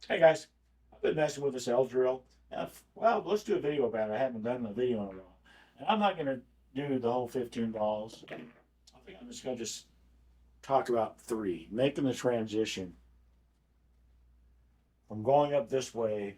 Hey guys, I've been messing with this L drill. Well, let's do a video about it. I haven't done a video in a while. And I'm not going to do the whole 15 balls. I think I'm just going to just talk about three, making the transition from going up this way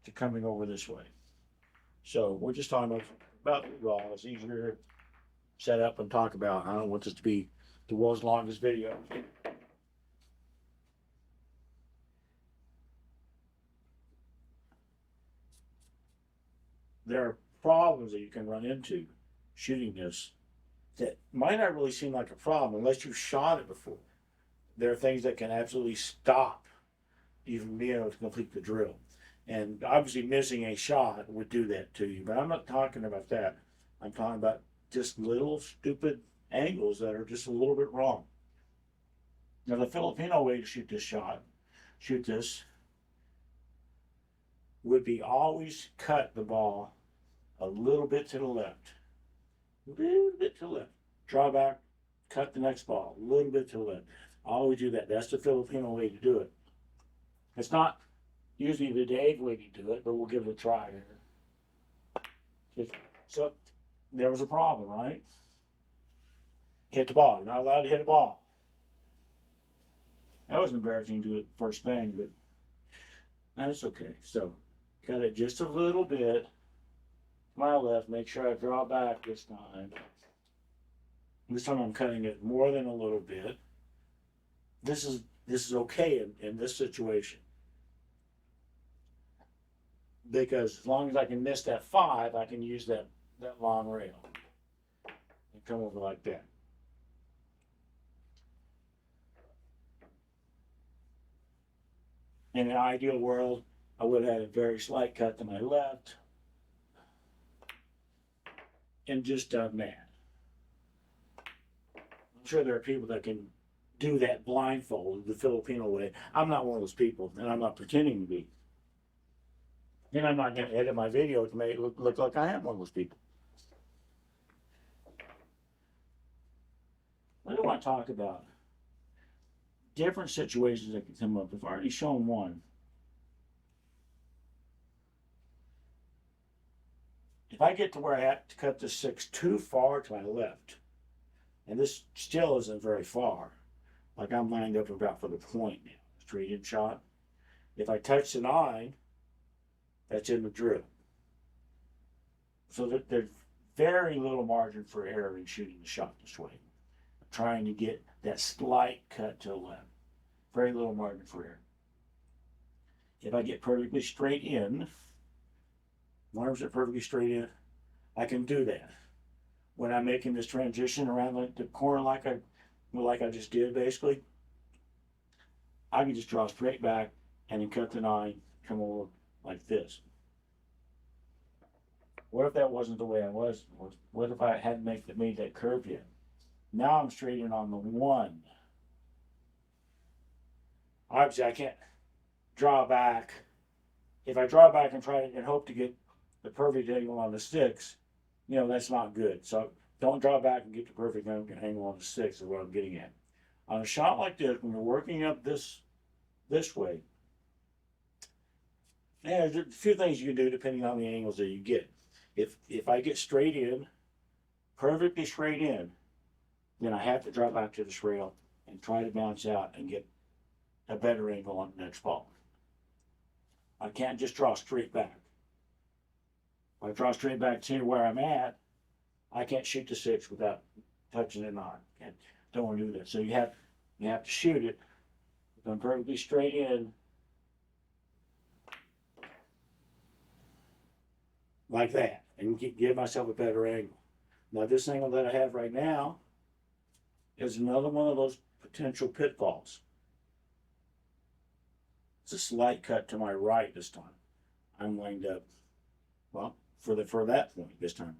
to coming over this way. So we're just talking about the ball. It's easier to set up and talk about. I don't want this to be the world's longest video. There are problems that you can run into shooting this that might not really seem like a problem unless you've shot it before. There are things that can absolutely stop even being able to complete the drill. And obviously, missing a shot would do that to you. But I'm not talking about that. I'm talking about just little stupid angles that are just a little bit wrong. Now, the Filipino way to shoot this, would be always cut the ball a little bit to the left. A little bit to the left. Draw back, cut the next ball, a little bit to the left. I always do that. That's the Filipino way to do it. It's not usually the Dave way to do it, but we'll give it a try here. So there was a problem, right? Hit the ball. You're not allowed to hit a ball. That was embarrassing to do it first thing, but that's okay. So cut it just a little bit to my left. Make sure I draw back this time. This time I'm cutting it more than a little bit. This is okay in this situation. Because as long as I can miss that 5, I can use that long rail and come over like that. In an ideal world, I would have had a very slight cut to my left and just done that. I'm sure there are people that can do that blindfold the Filipino way. I'm not one of those people, and I'm not pretending to be. And I'm not going to edit my video to make it look like I am one of those people. What do I want to talk about? Different situations that can come up. I've already shown one. If I get to where I have to cut the 6 too far to my left, and this still isn't very far, like I'm lined up about for the point now, straight in shot. If I touch the 9, that's in the drill. So there's very little margin for error in shooting the shot this way. I'm trying to get that slight cut to the left. Very little margin for error. If I get perfectly straight in, arms are perfectly straight in, I can do that. When I'm making this transition around the corner like I just did basically, I can just draw straight back and then cut the 9, come over like this. What if that wasn't the way I was? What if I hadn't made that curve yet? Now I'm straight in on the 1. Obviously, I can't draw back. If I draw back and try and hope to get the perfect angle on the 6, that's not good. So don't draw back and get the perfect angle on the 6 is what I'm getting at. On a shot like this, when you're working up this way, there's a few things you can do depending on the angles that you get. If I get straight in, perfectly straight in, then I have to drop back to this rail and try to bounce out and get a better angle on the next ball. I can't just draw straight back. If I draw straight back to where I'm at, I can't shoot the 6 without touching the 9. Don't want to do that. So you have to shoot it. If I'm perfectly straight in, like that, and give myself a better angle. Now this angle that I have right now is another one of those potential pitfalls. It's a slight cut to my right this time. I'm lined up, well, for that point this time.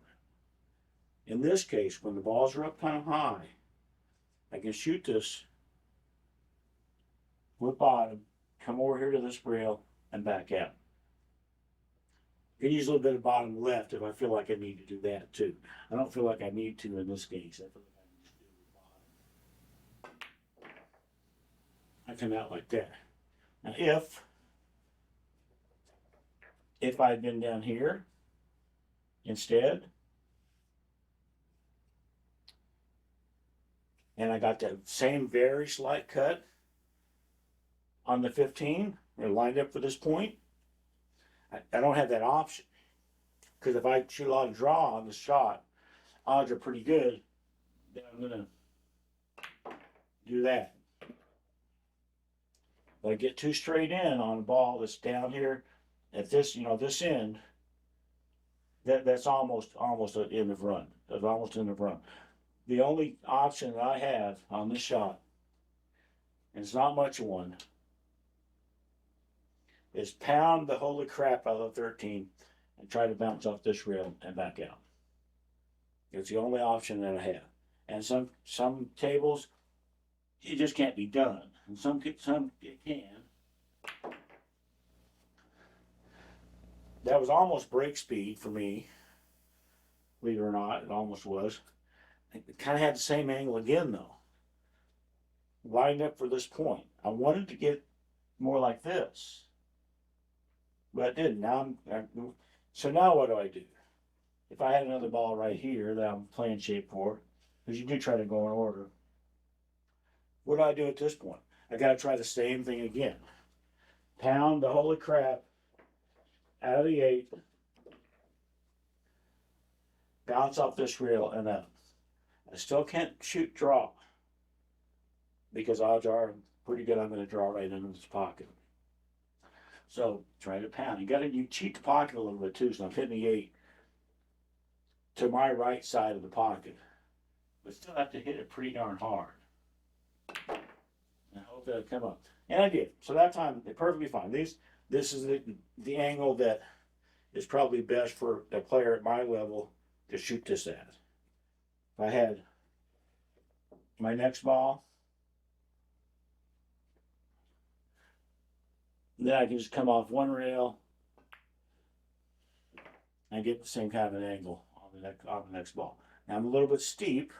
In this case, when the balls are up kind of high, I can shoot this with bottom, come over here to this rail, and back out. I can use a little bit of bottom left if I feel like I need to do that too. I don't feel like I need to in this case. I feel like I need to do it with bottom. I come out like that. Now if If I'd been down here instead, and I got that same very slight cut on the 15, and lined up for this point, I don't have that option. Because if I shoot a lot of draw on the shot, odds are pretty good that I'm gonna do that. But I get too straight in on a ball that's down here at this, this end, that's almost in the front. That's almost in the front. The only option that I have on this shot, and it's not much of one, is pound the holy crap out of the 13 and try to bounce off this rail and back out. It's the only option that I have. And some tables, it just can't be done. And some it can. That was almost break speed for me. Believe it or not, it almost was. It kind of had the same angle again though. Lined up for this point. I wanted to get more like this, but it didn't. So now what do? If I had another ball right here that I'm playing shape for, because you do try to go in order, what do I do at this point? I got to try the same thing again. Pound the holy crap out of the 8, bounce off this rail and up. I still can't shoot draw because odds are pretty good I'm going to draw right into this pocket. So try to pound. You cheat the pocket a little bit too. So I'm hitting the 8 to my right side of the pocket, but still have to hit it pretty darn hard. And I hope that'll come up. And I did. So that time, it perfectly fine. This is the angle that is probably best for a player at my level to shoot this at. If I had my next ball, then I can just come off one rail and get the same kind of an angle on the next ball. Now I'm a little bit steep,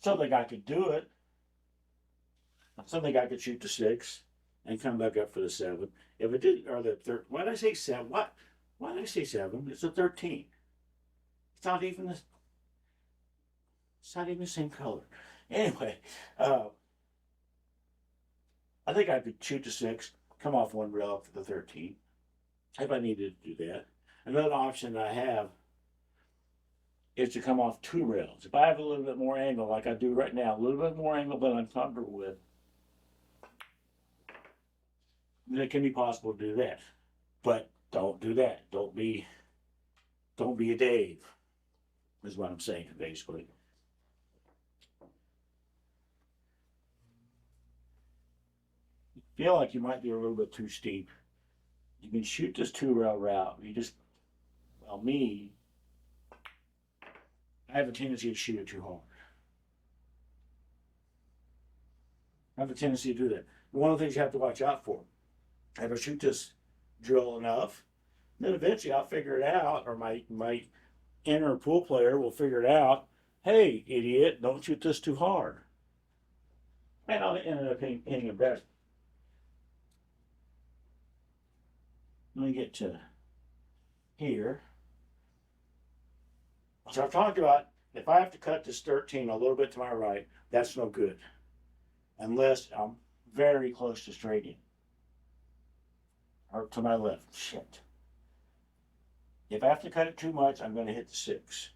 so the guy could do it. So the guy could shoot the 6 and come back up for the 7. If it didn't, or the third, why did I say 7? Why did I say 7? It's a 13. It's not even the same color. Anyway, I think I could shoot the 6, come off one rail up to the 13, if I needed to do that. Another option that I have is to come off 2 rails. If I have a little bit more angle, like I do right now, a little bit more angle than I'm comfortable with, then it can be possible to do that. But don't do that. Don't be a Dave, is what I'm saying, basically. Feel like you might be a little bit too steep. You can shoot this 2 rail route. Me, I have a tendency to shoot it too hard. I have a tendency to do that. One of the things you have to watch out for, if I shoot this drill enough, then eventually I'll figure it out, or my inner pool player will figure it out. Hey, idiot, don't shoot this too hard. And I'll end up hitting it better. Let me get to here. So I've talked about, if I have to cut this 13 a little bit to my right, that's no good. Unless I'm very close to straight in. Or to my left. Shit. If I have to cut it too much, I'm going to hit the 6.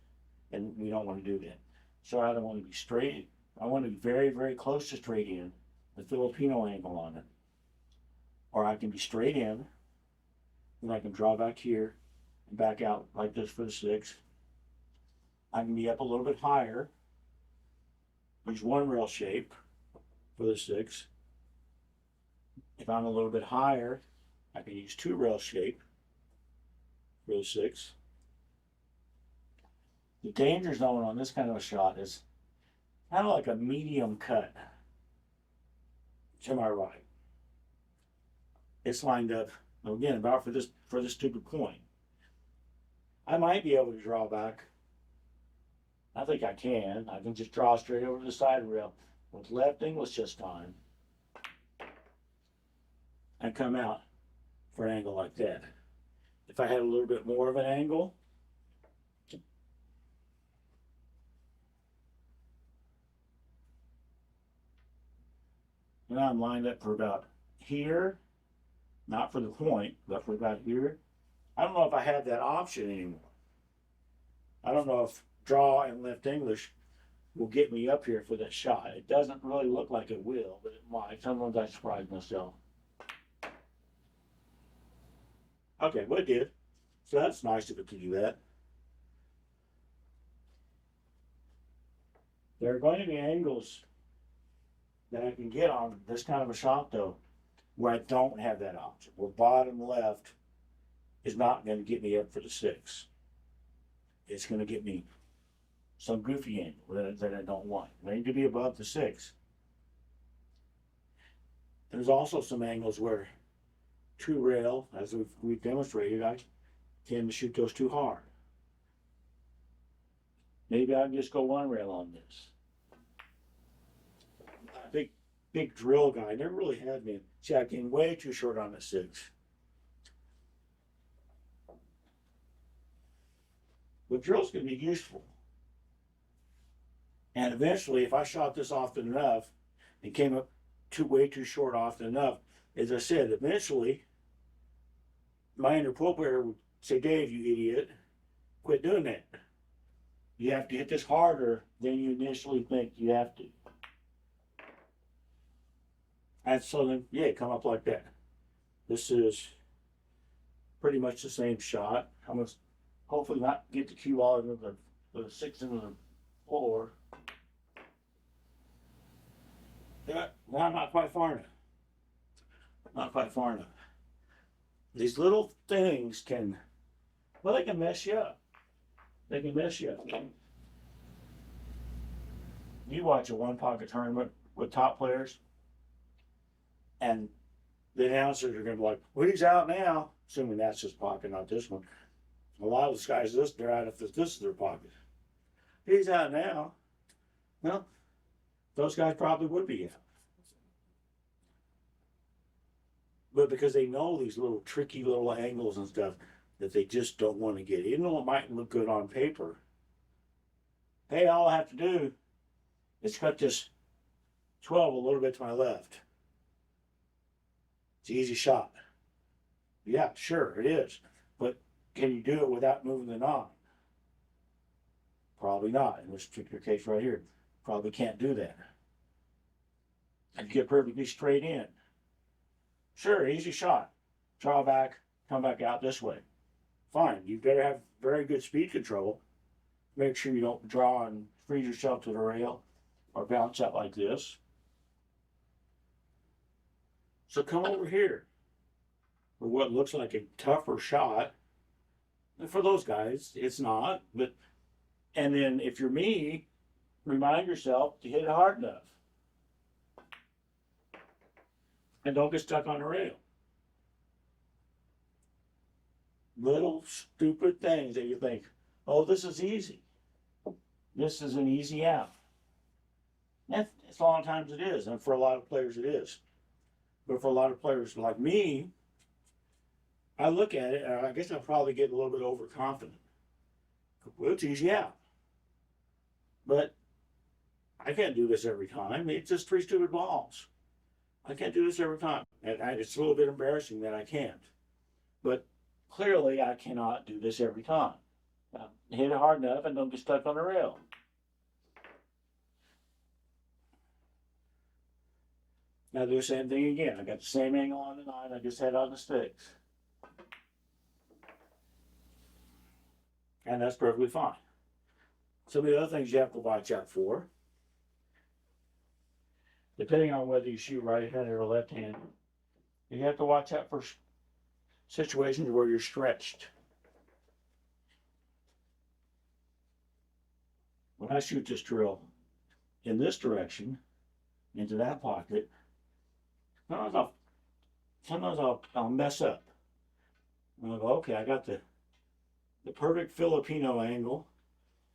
And we don't want to do that. So I don't want to be straight. I want to be very, very close to straight in. The Filipino angle on it. Or I can be straight in. And I can draw back here. And back out like this for the 6. I can be up a little bit higher. Use 1 rail shape for the 6. If I'm a little bit higher, I can use 2 rail shape for the 6. The danger zone on this kind of a shot is kind of like a medium cut to my right. It's lined up, again, about for this stupid point. I might be able to draw back. I think I can. I can just draw straight over the side rail with left English this time and come out. for an angle like that. If I had a little bit more of an angle, and I'm lined up for about here, not for the point, but for about here. I don't know if I have that option anymore. I don't know if draw and left English will get me up here for that shot. It doesn't really look like it will, but it might. Sometimes I surprise myself. Okay, well it did. So that's nice of it to do that. There are going to be angles that I can get on this kind of a shot though, where I don't have that option, where bottom left is not going to get me up for the 6. It's going to get me some goofy angle that I don't want. I need to be above the 6. There's also some angles where 2 rail, as we've demonstrated, I tend to shoot those too hard. Maybe I can just go 1 rail on this. A big drill guy never really had me. See, I came way too short on the 6. But drill's going to be useful. And eventually, if I shot this often enough and came up way too short often enough, as I said, eventually my inner pool player would say, Dave, you idiot, quit doing that. You have to hit this harder than you initially think you have to. And so then, yeah, come up like that. This is pretty much the same shot. I'm going to hopefully not get the cue all into the 6 into the 4. Yeah, well, I'm not quite far enough. Not quite far enough. These little things can, well, they can mess you up. They can mess you up. You watch a 1-pocket tournament with top players, and the announcers are going to be like, well, he's out now, assuming that's his pocket, not this one. A lot of these guys, they're out if this is their pocket. He's out now. Well, those guys probably would be out. But because they know these little tricky little angles and stuff that they just don't want to get, even though it might look good on paper, hey, all I have to do is cut this 12 a little bit to my left. It's an easy shot. Yeah, sure, it is. But can you do it without moving the 9? Probably not. In this particular case right here, probably can't do that. And get perfectly straight in. Sure, easy shot. Draw back, come back out this way. Fine, you better have very good speed control. Make sure you don't draw and freeze yourself to the rail or bounce out like this. So come over here for what looks like a tougher shot. And for those guys, it's not. But and then if you're me, remind yourself to hit it hard enough. And don't get stuck on the rail. Little stupid things that you think, oh, this is easy. This is an easy out. And it's a lot of times it is, and for a lot of players it is. But for a lot of players like me, I look at it, and I guess I'll probably get a little bit overconfident. Well, it's easy out. But I can't do this every time. It's just 3 stupid balls. I can't do this every time. And it's a little bit embarrassing that I can't. But clearly I cannot do this every time. Hit it hard enough and don't get stuck on the rail. Now do the same thing again. I got the same angle on the 9 I just had on the 6. And that's perfectly fine. Some of the other things you have to watch out for, depending on whether you shoot right-handed or left-handed, you have to watch out for situations where you're stretched. When I shoot this drill in this direction, into that pocket, sometimes I'll mess up. And I'll go, okay, I got the perfect Filipino angle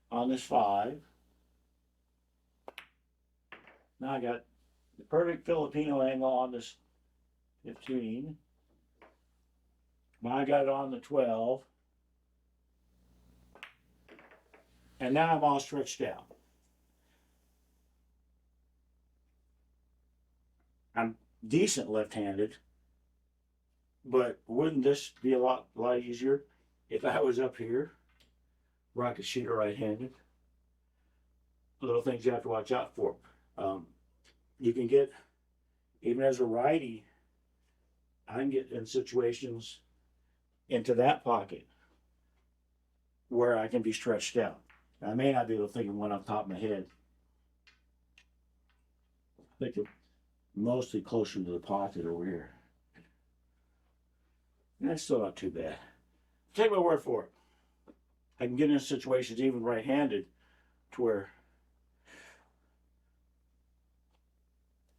on this 5. Now I got the perfect Filipino angle on this 15. When I got it on the 12, and now I'm all stretched out. I'm decent left-handed, but wouldn't this be a lot easier if I was up here where I could shoot it right-handed? Little things you have to watch out for. You can get, even as a righty, I can get in situations into that pocket where I can be stretched out. I may not be able to think of one off the top of my head. I think it's mostly closer to the pocket over here. And that's still not too bad. Take my word for it. I can get in situations, even right-handed, to where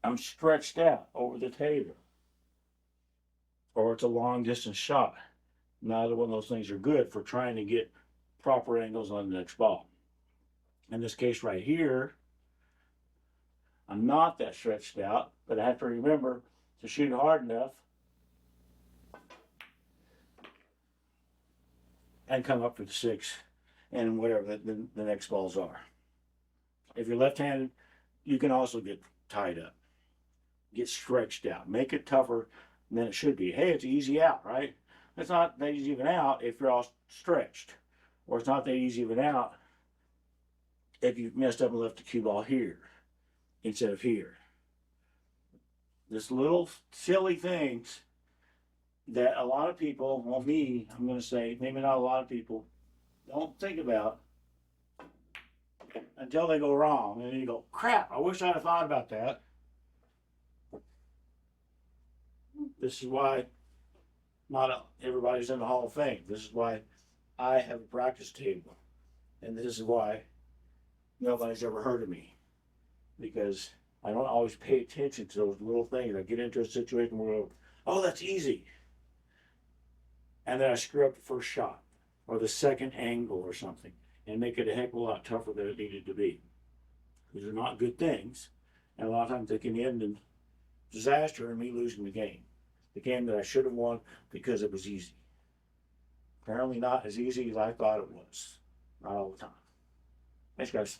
I'm stretched out over the table. Or it's a long distance shot. Neither one of those things are good for trying to get proper angles on the next ball. In this case right here, I'm not that stretched out, but I have to remember to shoot hard enough and come up for the 6 and whatever the next balls are. If you're left-handed, you can also get tied up, get stretched out, make it tougher than it should be. Hey, it's easy out, right? It's not that easy of an out if you're all stretched, or it's not that easy of an out if you've messed up and left the cue ball here instead of here. This little silly things that a lot of people, well, me, I'm going to say, maybe not a lot of people, don't think about until they go wrong. And then you go, crap, I wish I'd have thought about that. This is why not everybody's in the Hall of Fame. This is why I have a practice table. And this is why nobody's ever heard of me. Because I don't always pay attention to those little things. I get into a situation where, oh, that's easy. And then I screw up the first shot or the second angle or something and make it a heck of a lot tougher than it needed to be. These are not good things. And a lot of times they can end in disaster and me losing the game. The game that I should have won because it was easy. Apparently not as easy as I thought it was. Not all the time. Thanks, guys.